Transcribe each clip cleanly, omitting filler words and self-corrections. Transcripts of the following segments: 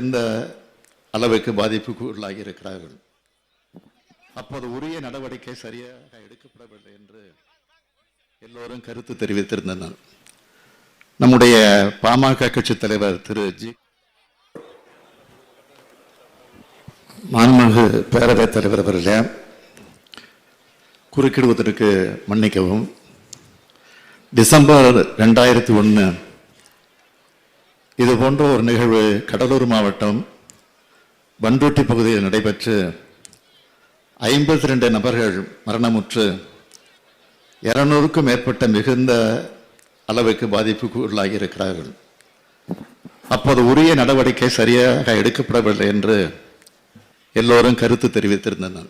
இந்த அளவுக்கு பாதிப்புக்கு உள்ளாகி இருக்கிறார்கள். அப்போது உரிய நடவடிக்கை சரியாக எடுக்கப்படவில்லை என்று எல்லோரும் கருத்து தெரிவித்திருந்தனர். நம்முடைய பாமக கட்சி தலைவர் திரு ஜி மாண்புமிகு பேரவைத் தலைவர் அவர்களே, குறுக்கிடுவதற்கு மன்னிக்கவும். டிசம்பர் 2001 இது போன்ற ஒரு நிகழ்வு கடலூர் மாவட்டம் பண்ருட்டி பகுதியில் நடைபெற்று 52 நபர்கள் மரணமுற்று 200க்கும் மேற்பட்ட மிகுந்த அளவுக்கு பாதிப்புக்கு உள்ளாகி இருக்கிறார்கள். அப்போது உரிய நடவடிக்கை சரியாக எடுக்கப்படவில்லை என்று எல்லோரும் கருத்து தெரிவித்திருந்தனர்.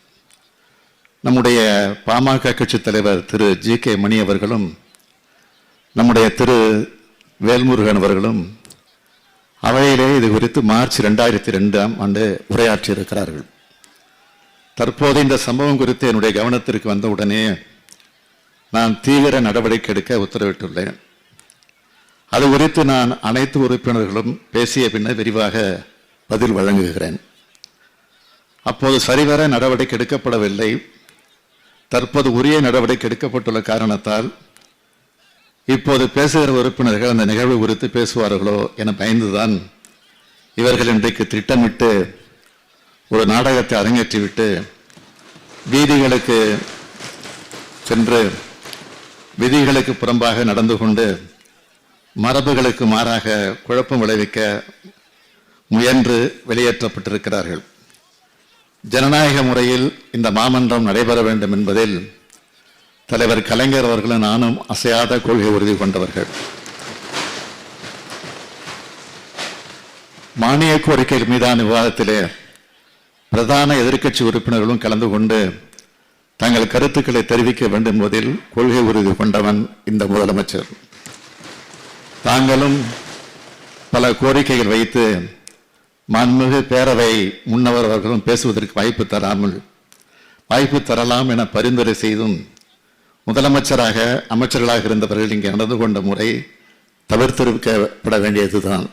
நம்முடைய பாமக கட்சி தலைவர் திரு ஜி.கே. மணி அவர்களும் நம்முடைய திரு வேல்முருகன் அவர்களும் அவையிலே இது குறித்து மார்ச் 2002 உரையாற்றியிருக்கிறார்கள். தற்போது இந்த சம்பவம் குறித்து என்னுடைய கவனத்திற்கு வந்தவுடனே நான் தீவிர நடவடிக்கை எடுக்க உத்தரவிட்டுள்ளேன். அது குறித்து நான் அனைத்து உறுப்பினர்களும் பேசிய பின்னர் விரிவாக பதில் வழங்குகிறேன். அப்போது சரிவர நடவடிக்கை எடுக்கப்படவில்லை. தற்போது உரிய நடவடிக்கை எடுக்கப்பட்டுள்ள காரணத்தால் இப்போது பேசுகிற உறுப்பினர்கள் அந்த நிகழ்வு குறித்து பேசுவார்களோ என பயந்துதான் இவர்கள் இன்றைக்கு திட்டமிட்டு ஒரு நாடகத்தை அரங்கேற்றிவிட்டு வீதிகளுக்கு சென்று விதிகளுக்கு புறம்பாக நடந்து கொண்டு மரபுகளுக்கு மாறாக குழப்பம் விளைவிக்க முயன்று வெளியேற்றப்பட்டிருக்கிறார்கள். ஜனநாயக முறையில் இந்த மாமன்றம் நடைபெற வேண்டும் என்பதில் தலைவர் கலைஞர் அவர்களும் நானும் அசையாத கொள்கை உறுதி கொண்டவர்கள். மானிய கோரிக்கைகள் மீதான விவாதத்திலே பிரதான எதிர்க்கட்சி உறுப்பினர்களும் கலந்து கொண்டு தங்கள் கருத்துக்களை தெரிவிக்க வேண்டும் என்பதில் கொள்கை உறுதி கொண்டவன் இந்த முதலமைச்சர். தாங்களும் பல கோரிக்கைகள் வைத்து மாண்புமிகு பேரவை முன்னவர் அவர்களும் பேசுவதற்கு வாய்ப்பு தரலாம் என பரிந்துரை செய்தும் முதலமைச்சராக அமைச்சர்களாக இருந்தவர்கள் இங்கே நடந்து கொண்ட முறை தவிர்த்திருக்கப்பட வேண்டியதுதான்.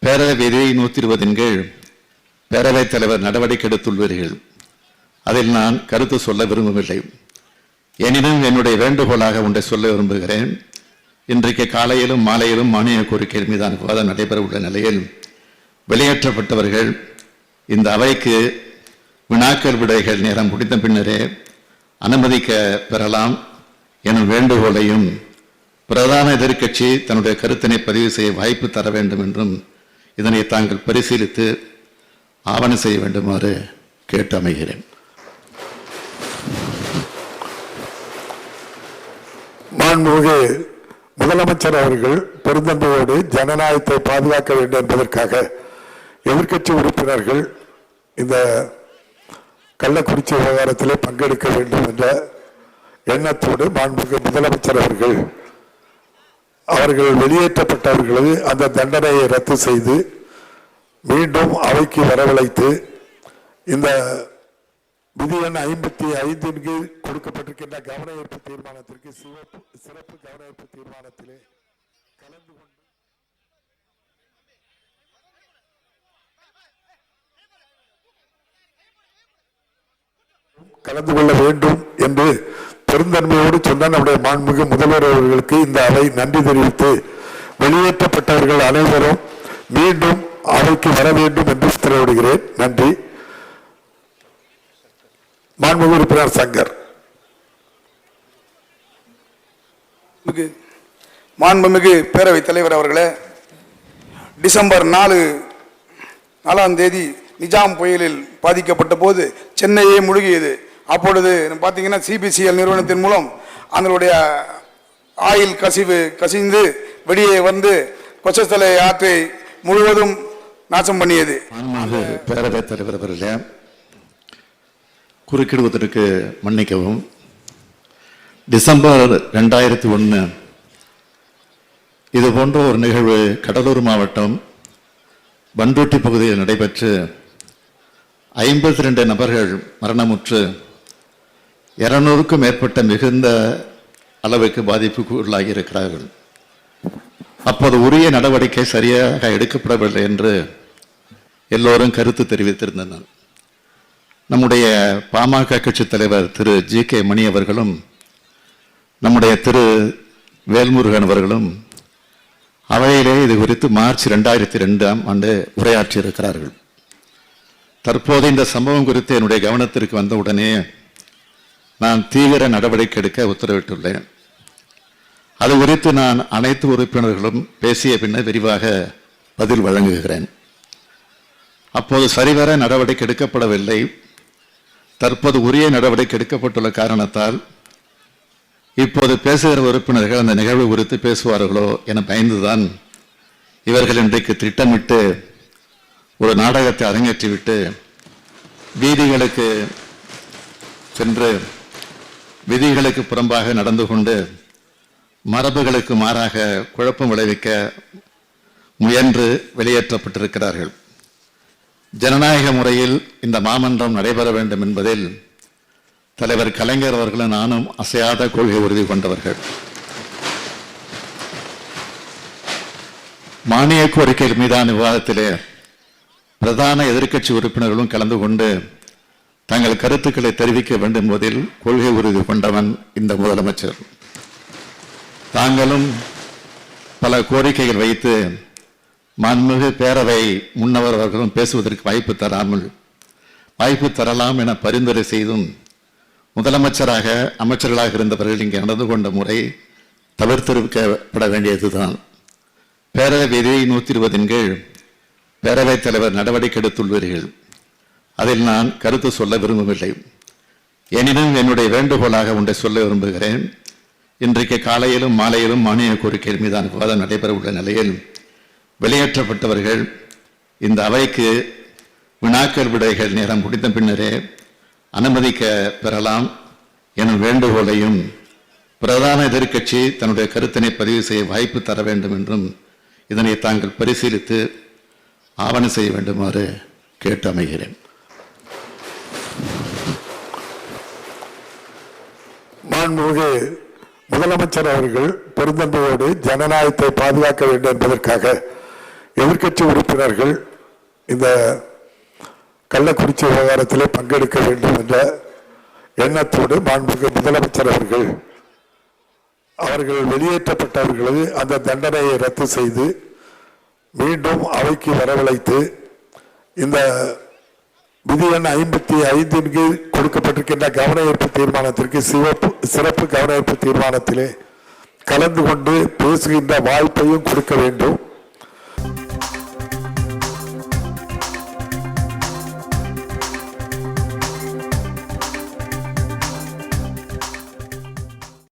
பேரவை விதி 120 கீழ் பேரவைத் தலைவர் நடவடிக்கை எடுத்துள்ளீர்கள். அதில் நான் கருத்து சொல்ல விரும்பவில்லை. எனினும் என்னுடைய வேண்டுகோளாக ஒன்றை சொல்ல விரும்புகிறேன். இன்றைக்கு காலையிலும் மாலையிலும் மானிய கோரிக்கைகள் மீதான விவாதம் நடைபெற உள்ள நிலையில் வெளியேற்றப்பட்டவர்கள் இந்த அவைக்கு வினாக்கள் விடைகள் நேரம் முடிந்த பின்னரே அனுமதிக்க பெறலாம் எனும் வேண்டுகோளையும் பிரதான எதிர்க்கட்சி தன்னுடைய கருத்தினை பதிவு செய்ய வாய்ப்பு தர வேண்டும் என்றும் இதனை தாங்கள் பரிசீலித்து ஆவணம் செய்ய வேண்டுமாறு கேட்டு அமைகிறேன். மாண்புமிகு முதலமைச்சர் அவர்கள் பெருந்தன்மையோடு ஜனநாயகத்தை பாதுகாக்க வேண்டும் என்பதற்காக எதிர்க்கட்சி உறுப்பினர்கள் இந்த கள்ளக்குறிச்சி விவகாரத்திலே பங்கெடுக்க வேண்டும் என்ற எண்ணத்தோடு மாண்புமிகு முதலமைச்சர் அவர்கள் வெளியேற்றப்பட்டவர்களது அந்த தண்டனையை ரத்து செய்து மீண்டும் அவைக்கு வரவழைத்து இந்த விதி எண் 55 கீழ் கொடுக்கப்பட்டிருக்கின்ற கவன ஈர்ப்பு தீர்மானத்திற்கு சிறப்பு கவன ஈர்ப்பு தீர்மானத்திலே கலந்து கொள்ள வேண்டும் என்று பெருந்தன்மையோடு சொன்ன நம்முடைய மாண்புமிகு முதல்வர் அவர்களுக்கு இந்த அவை நன்றி தெரிவித்து வெளியேற்றப்பட்டவர்கள் அனைவரும் மீண்டும் அவைக்கு வர வேண்டும் என்று உத்தரவிடுகிறேன். நன்றி. மாண்புமிகு உறுப்பினர் சங்கர். மாண்புமிகு பேரவைத் தலைவர் அவர்களே, டிசம்பர் 4ஆம் தேதி நிஜாம் புயலில் பாதிக்கப்பட்ட போது சென்னையே முழுகியது. அப்பொழுது பார்த்தீங்கன்னா சிபிசிஎல் நிறுவனத்தின் மூலம் அதனுடைய ஆயில் கசிந்து வெளியே வந்து கொச்சத்தலை ஆற்றை முழுவதும் நாசம் பண்ணியது. பேரவைத் தலைவர் அவர்களே, குறுக்கிடுவதற்கு மன்னிக்கவும். டிசம்பர் 2001 இது போன்ற ஒரு நிகழ்வு கடலூர் மாவட்டம் பண்ருட்டி பகுதியில் நடைபெற்று 52 நபர்கள் மரணமுற்று 200க்கும் மேற்பட்ட மிகுந்த அளவுக்கு பாதிப்புக்கு உள்ளாகி இருக்கிறார்கள். அப்போது உரிய நடவடிக்கை சரியாக எடுக்கப்படவில்லை என்று எல்லோரும் கருத்து தெரிவித்திருந்தனர். நம்முடைய பாமக கட்சி தலைவர் திரு ஜி.கே. மணி அவர்களும் நம்முடைய திரு வேல்முருகன் அவர்களும் அவையிலே இது குறித்து மார்ச் 2002 உரையாற்றியிருக்கிறார்கள். தற்போது இந்த சம்பவம் குறித்து என்னுடைய கவனத்திற்கு வந்தவுடனே நான் தீவிர நடவடிக்கை எடுக்க உத்தரவிட்டுள்ளேன். அது குறித்து நான் அனைத்து உறுப்பினர்களும் பேசிய பின்னர் விரிவாக பதில் வழங்குகிறேன். அப்போது சரிவர நடவடிக்கை எடுக்கப்படவில்லை. தற்போது உரிய நடவடிக்கை எடுக்கப்பட்டுள்ள காரணத்தால் இப்போது பேசுகிற உறுப்பினர்கள் அந்த நிகழ்வு குறித்து பேசுவார்களோ என பயந்துதான் இவர்கள் இன்றைக்கு திட்டமிட்டு ஒரு நாடகத்தை அரங்கேற்றிவிட்டு வீதிகளுக்கு சென்று விதிகளுக்கு புறம்பாக நடந்து கொண்டு மரபுகளுக்கு மாறாக குழப்பம் விளைவிக்க முயன்று வெளியேற்றப்பட்டிருக்கிறார்கள். ஜனநாயக முறையில் இந்த மாமன்றம் நடைபெற வேண்டும் என்பதில் தலைவர் கலைஞர் அவர்களும் நானும் அசையாத கொள்கை உறுதி கொண்டவர்கள். மானிய கோரிக்கைகள் மீதான விவாதத்திலே பிரதான எதிர்க்கட்சி உறுப்பினர்களும் கலந்து கொண்டு தங்கள் கருத்துக்களை தெரிவிக்க வேண்டும் என்பதில் கொள்கை உறுதி கொண்டவன் இந்த முதலமைச்சர். தாங்களும் பல கோரிக்கைகள் வைத்து மாண்புமிகு பேரவை முன்னவர் அவர்களும் பேசுவதற்கு வாய்ப்பு தரலாம் என பரிந்துரை செய்தும் முதலமைச்சராக அமைச்சர்களாக இருந்தவர்கள் இங்கே நடந்து கொண்ட முறை தவிர்த்திருக்கப்பட வேண்டியதுதான். பேரவை விதி 120 கீழ் பேரவைத் தலைவர் நடவடிக்கை எடுத்துள்ளீர்கள். அதில் நான் கருத்து சொல்ல விரும்பவில்லை. எனினும் என்னுடைய வேண்டுகோளாக ஒன்றை சொல்ல விரும்புகிறேன். இன்றைக்கு காலையிலும் மாலையிலும் மானிய கோரிக்கைகள் மீதான விவாதம் நடைபெற உள்ள நிலையில் வெளியேற்றப்பட்டவர்கள் இந்த அவைக்கு வினாக்கள் விடைகள் நேரம் முடிந்த பின்னரே அனுமதிக்க பெறலாம் எனும் வேண்டுகோளையும் பிரதான எதிர்க்கட்சி தன்னுடைய கருத்தினை பதிவு செய்ய வாய்ப்பு தர வேண்டும் என்றும் இதனை தாங்கள் பரிசீலித்து ஆவணம் செய்ய வேண்டுமாறு கேட்டு அமைகிறேன். மாண்புமிகு முதலமைச்சர் அவர்கள் பெருந்தன்மையோடு ஜனநாயகத்தை பாதுகாக்க வேண்டும் என்பதற்காக எதிர்க்கட்சி உறுப்பினர்கள் இந்த கள்ளக்குறிச்சி விவகாரத்திலே பங்கெடுக்க வேண்டும் என்ற எண்ணத்தோடு மாண்புமிகு முதலமைச்சர் அவர்கள் வெளியேற்றப்பட்டவர்களது அந்த தண்டனையை ரத்து செய்து மீண்டும் அவைக்கு வரவழைத்து இந்த விதி எண் 55 கீழ் கொடுக்கப்பட்டிருக்கின்ற கவனஈர்ப்பு தீர்மானத்திற்கு சிறப்பு கவனஈர்ப்பு தீர்மானத்திலே கலந்து கொண்டு பேசுகின்ற வாய்ப்பையும் கொடுக்க வேண்டும்.